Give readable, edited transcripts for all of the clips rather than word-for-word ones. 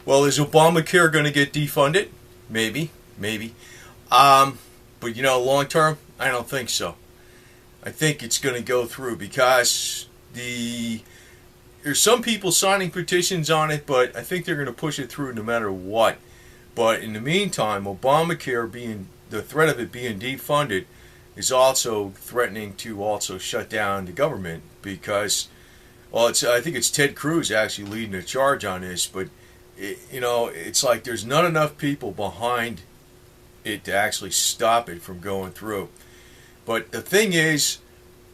Well, is Obamacare going to get defunded? Maybe, maybe. But long term, I don't think so. I think it's going to go through because there's some people signing petitions on it, but I think they're going to push it through no matter what. But in the meantime, Obamacare the threat of it being defunded is also threatening to also shut down the government because, I think it's Ted Cruz actually leading the charge on this, but it's like there's not enough people behind it to actually stop it from going through. But the thing is,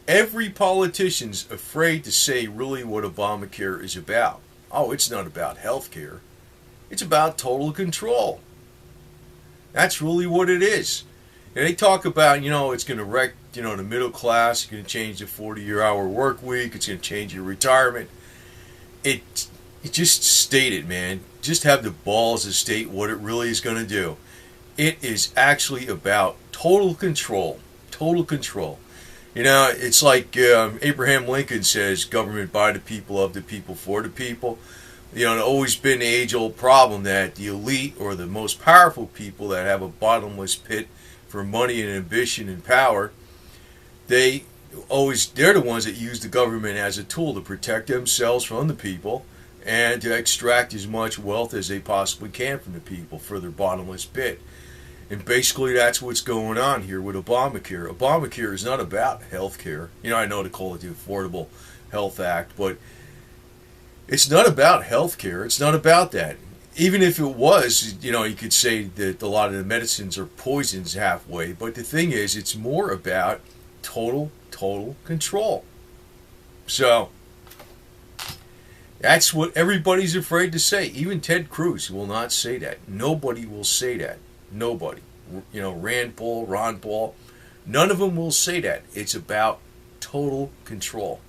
every politician's afraid to say really what Obamacare is about. Oh, it's not about health care. It's about total control. That's really what it is. And they talk about, it's going to wreck, the middle class. It's going to change the 40-hour work week. It's going to change your retirement. It just state it, man. Just have the balls to state what it really is going to do. It is actually about total control. Total control. It's like Abraham Lincoln says, government by the people, of the people, for the people. It's always been the age-old problem that the elite or the most powerful people that have a bottomless pit for money and ambition and power, they're the ones that use the government as a tool to protect themselves from the people and to extract as much wealth as they possibly can from the people for their bottomless pit. And basically that's what's going on here with Obamacare. Obamacare is not about health care. I know they call it the Affordable Health Act, but it's not about health care. It's not about that. Even if it was, you could say that a lot of the medicines are poisons halfway, but the thing is, it's more about total control. So, that's what everybody's afraid to say. Even Ted Cruz will not say that. Nobody will say that. Nobody. Rand Paul, Ron Paul, none of them will say that. It's about total control.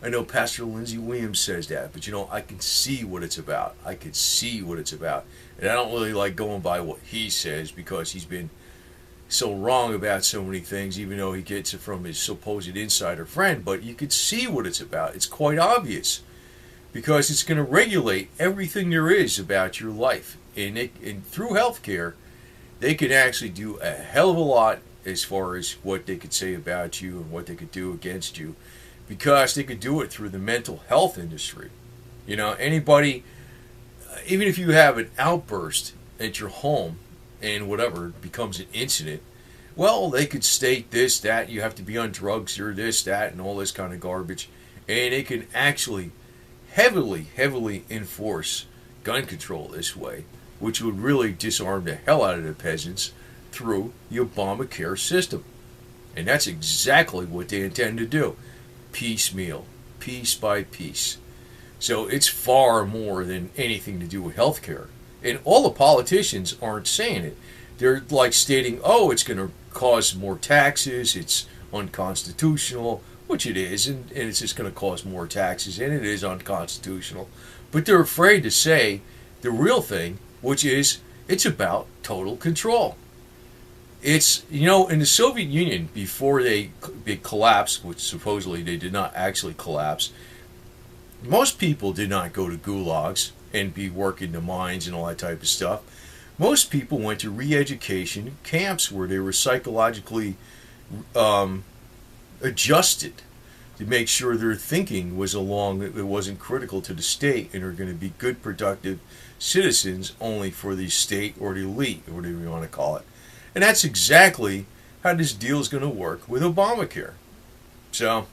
I know Pastor Lindsey Williams says that, but I can see what it's about. I can see what it's about. And I don't really like going by what he says because he's been so wrong about so many things, even though he gets it from his supposed insider friend. But you can see what it's about. It's quite obvious because it's going to regulate everything there is about your life. And through healthcare, they can actually do a hell of a lot as far as what they could say about you and what they could do against you, because they could do it through the mental health industry. Anybody, even if you have an outburst at your home and whatever becomes an incident, well, they could state this, that, you have to be on drugs or this, that, and all this kind of garbage. And they can actually heavily enforce gun control this way, which would really disarm the hell out of the peasants through the Obamacare system. And that's exactly what they intend to do. Piecemeal, piece by piece. So it's far more than anything to do with healthcare. And all the politicians aren't saying it. They're like stating, oh, it's going to cause more taxes, it's unconstitutional, which it is, and it's just going to cause more taxes, and it is unconstitutional. But they're afraid to say the real thing, which is it's about total control. It's, in the Soviet Union, before they collapsed, which supposedly they did not actually collapse, most people did not go to gulags and be working the mines and all that type of stuff. Most people went to re-education camps where they were psychologically adjusted to make sure their thinking was it wasn't critical to the state, and are going to be good, productive citizens only for the state or the elite, or whatever you want to call it. And that's exactly how this deal is going to work with Obamacare. So,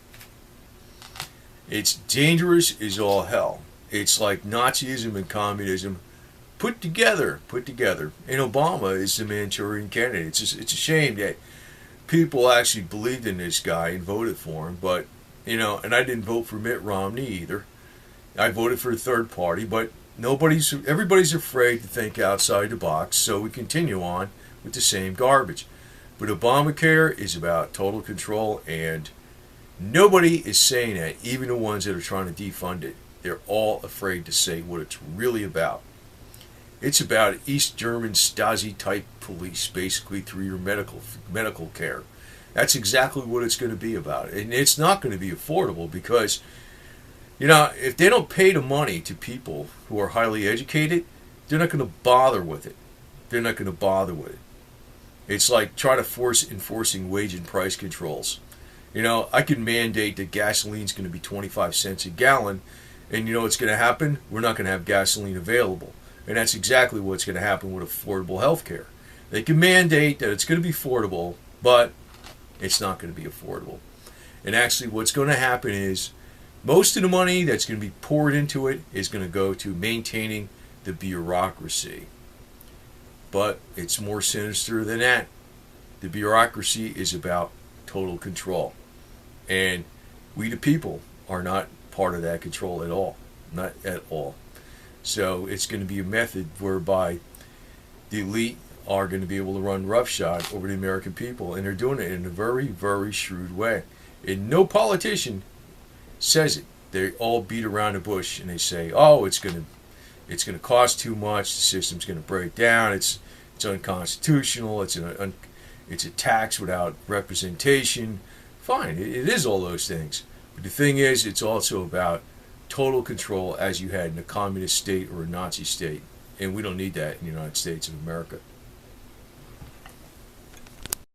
it's dangerous as all hell. It's like Nazism and communism put together. And Obama is the Manchurian candidate. It's a shame that people actually believed in this guy and voted for him, but, and I didn't vote for Mitt Romney either. I voted for a third party, but everybody's afraid to think outside the box, so we continue on with the same garbage. But Obamacare is about total control, and nobody is saying that, even the ones that are trying to defund it. They're all afraid to say what it's really about. It's about East German Stasi-type police, basically, through your medical care. That's exactly what it's going to be about. And it's not going to be affordable because, if they don't pay the money to people who are highly educated, They're not going to bother with it. They're not going to bother with it. It's like trying to force enforcing wage and price controls. I can mandate that gasoline's going to be 25 cents a gallon, and you know what's going to happen? We're not going to have gasoline available. And that's exactly what's going to happen with affordable health care. They can mandate that it's going to be affordable, but it's not going to be affordable. And actually what's going to happen is most of the money that's going to be poured into it is going to go to maintaining the bureaucracy. But it's more sinister than that. The bureaucracy is about total control. And we the people are not part of that control at all. Not at all. So it's going to be a method whereby the elite are going to be able to run roughshod over the American people. And they're doing it in a very, very shrewd way. And no politician says it. They all beat around the bush and they say, oh, it's going to cost too much, the system's going to break down, it's unconstitutional, it's a tax without representation. Fine, it is all those things. But the thing is, it's also about total control as you had in a communist state or a Nazi state. And we don't need that in the United States of America.